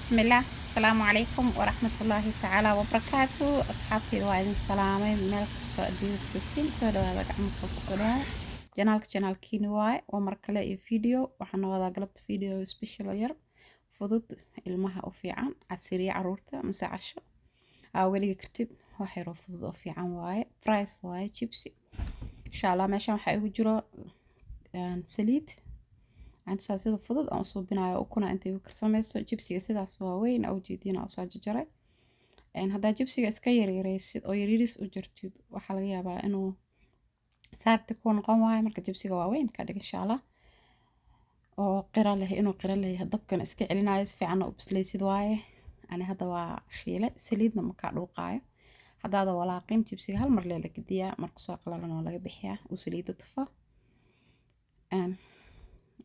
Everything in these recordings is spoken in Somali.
بسم الله. السلام عليكم ورحمة الله تعالى وبركاته. أصحابتي وعدين السلامة ملك استوديو كتين سودا هذا عمك فقدان جنالك كينواي ومركلة فيديو وحنا وذا قلبت فيديو سبيشال ير فضد المها وفيعان عسيري عرورته مساعشة أولي كرتد وحيرو فضد وفيعان واي فرايس واي شيبسي إن شاء الله ماشي وحيو جرو سليد عند ساسيد فضل أو صوبنا وكنا أنت وكرسميسو جبسي سيداس واوين أو جيدين أو ساج جري إن هذا جبسي إسكير يريس أو يريس أجرتيد وحلقيا بقى إنه صار تكون قواي مركز جبسي واوين كذا إن شاء الله أو قرا له إنه قرا له هدب كان إسكي علينا يسفي عنه وبسلي سيدواي أنا هذا وشيلة سليدنا مكان وقاية هذا ولاقين جبسي هالمر ليلة كديا مركز قلنا ولا بحيا وسليد طفى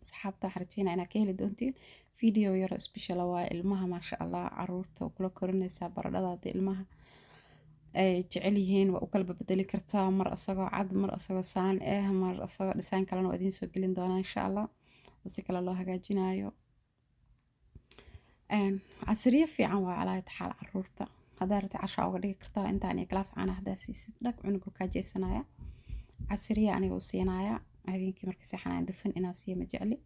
أصحابتا حرجينا أنا كهلي دونتين فيديو يرى سبيشال waa ilmaha ما شاء الله caruurta kula korinaysa baradhada ilmaha ay jecel yihiin waa u kala bedeli kartaa mar asagoo cad mar asagoo saan mar asagoo design kale oo idin soo gelin doona insha Allah si kala loo hagaajinayo casriye fiican waa calaayad xaal caruurta hadaarta casha uga dhigi kartaa inta aan class aan ahdaasiisid dhag cunugu ka jeesanaya casriye aniga u siinaya habeenkii markii saxanaan dufan inaan siiyo ma jecli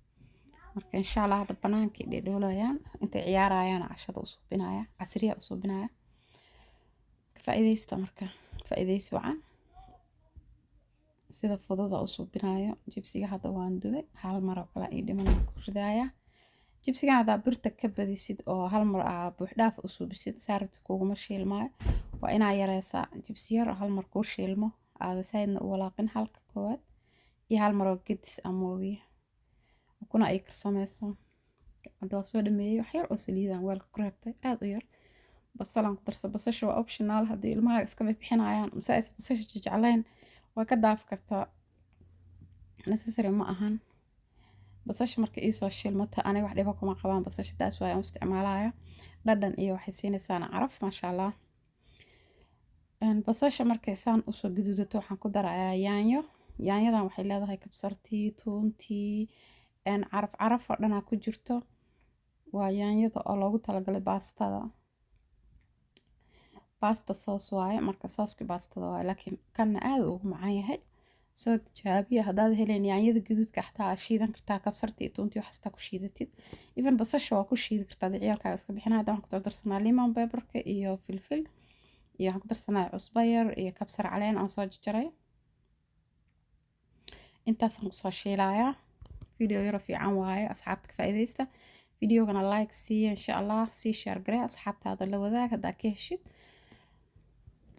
marka insha Allah hada banaankii dhedholayaan inta ciyaarayaan cashada u suubinaya casriya u suubinaya faa'iideysta marka faa'iideysi wacan sida fudada u suubinayo jibsiga hada waan dubay hal mar oo kale ay dhiman ku ridaya jibsiga hada birta ka badisid oo hal mar buux dhaaf u suubisid saarabta kugu shiilmaayo waa inaa yareysa jibsi yar hal mar ku shiilmo aada saydna u walaaqin halka koowaad iyo hal mar oo gedis amoogiya kuna ay karsameyso hadda soo dhameeyay wax yar oo saliidan weelka ku reebtay aad u yar basalan ku darso basasha waa optional hadii ilmaha iska bixinayaan masaas basasha jeclaan waa ka daaf kartaa necessary ma ahan basasha marka ay soo shilmata aniga wax dhiba kuma qabaan basasha taas waa aan isticmaalaya dhadhan iyo waxay siinaysaa caraf ma sha Allah basasha markay saan u soo gaduudato waxaan ku darayaa yaanyadan waxay leedahay kabsartii toontii caraf oo dhan ku jirto waa yaanyada oo loogu talagalay pasta sauce waaye marka sauce pastada waaye laakiin kana aad ugu macaan yahay soo tijaabiya hadaad heleen yaanyada gaduudka xataa shiidan kartaa kabsartii toontii wax kasta ku shiidatid even basasha waa ku shiidi kartaa ciyaalkaaga iska bixinaa hadda waxaan ku darsanaa lemon pepperka iyo filfil iyo waxaan ku darsanaa cusbo yar iyo kabsar caleen aan soo jarjaray intaasaan kusoo shiilayaa فيديو يرى في عن واي أصحابك فايديستا فيديو كان لايك سي إن شاء الله سي شير قري أصحابت هذا اللي وذاك هذا كيشت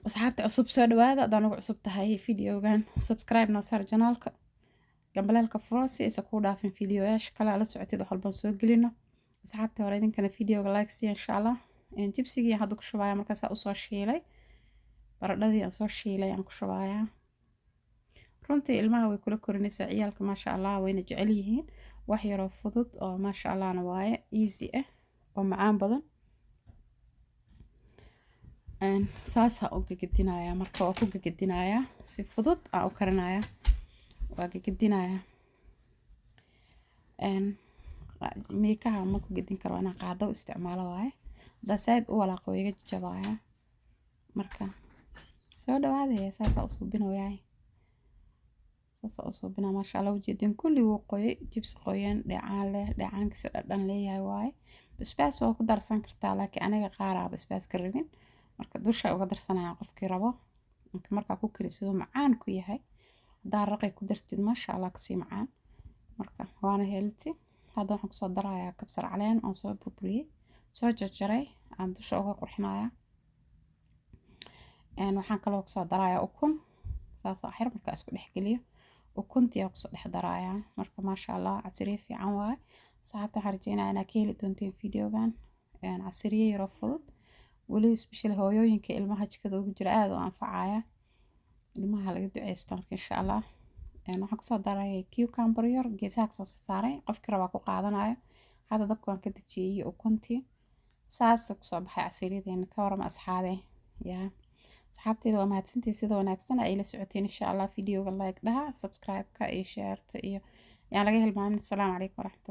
أصحابت عصب سود هذا دانو عصبت هاي فيديو كان سبسكرايب نصار جنالك قبل الكفروسي إذا كودا في فيديو إيش كلا على سعتي ذو حلبان سوق لنا أصحابت وريدين كان فيديو لايك سي إن شاء الله إن جبسي هذوك شوية مركز أصور شيلي بردي أصور شيلي أنا كشوية runtii ilmaha way kula korinaysaa ciyaalka ma sha Allah wayna jecel yihiin wax yar oo fudud oo ma sha Allah na waaye easy ah oo macaan badan saasa oo gagadinaya marka oo ku gagadinaya si fudud u karinaya waa gagadinaya meekaha ma ku gadin karo ana qaado isticmaalo waaye dasayd u walaaqo iga jabaya marka soo dhawaadaya saasa u suubinayaa soo bina ما شاء الله وجدين كل وقوي جبس قويان دعان كسر دان ليهاي واي بسباس waa ku darsan kartaa laakiin aniga qaar basbaas ka rabin marka dusha uga darsanaya qofkii rabo marka ku kariso macaan ku yahay hadaa raqay ku dartid ma sha Allah kasi macaan marka waana heelti hada waxaan ku soo darayaa kabsar caleen oo soo burburiyay soo jarjaray aan dusha uga qurxinaya waxaan kaloo ku soo darayaa ukun saas ah xir marka isku dhex geliyo وكنت يا قصة حضرايا مركب ما شاء الله عسرية في عنواي صاحبتها حرجينا أنا كيلي دونتين فيديو كان يعني عسرية يرفض ولي سبيشال هويو ينكي المهج كذا وجرأة وأنفعايا المها لقد عيستمك إن شاء الله يعني حق صدرايا كيو كامبريور جيساك صوص ساري قف كرواكو قادنايا هذا دبكوان كده جي وكنتي ساسك صباح عسرية يعني كورم أصحابي يا أصحابتي دو ما تنتي سيدو ناكسنا أي لسعوتين إن شاء الله فيديو لايك لها سبسكرايب كا إي شيرت إيو يعني لقيه المهم السلام عليكم ورحمة الله.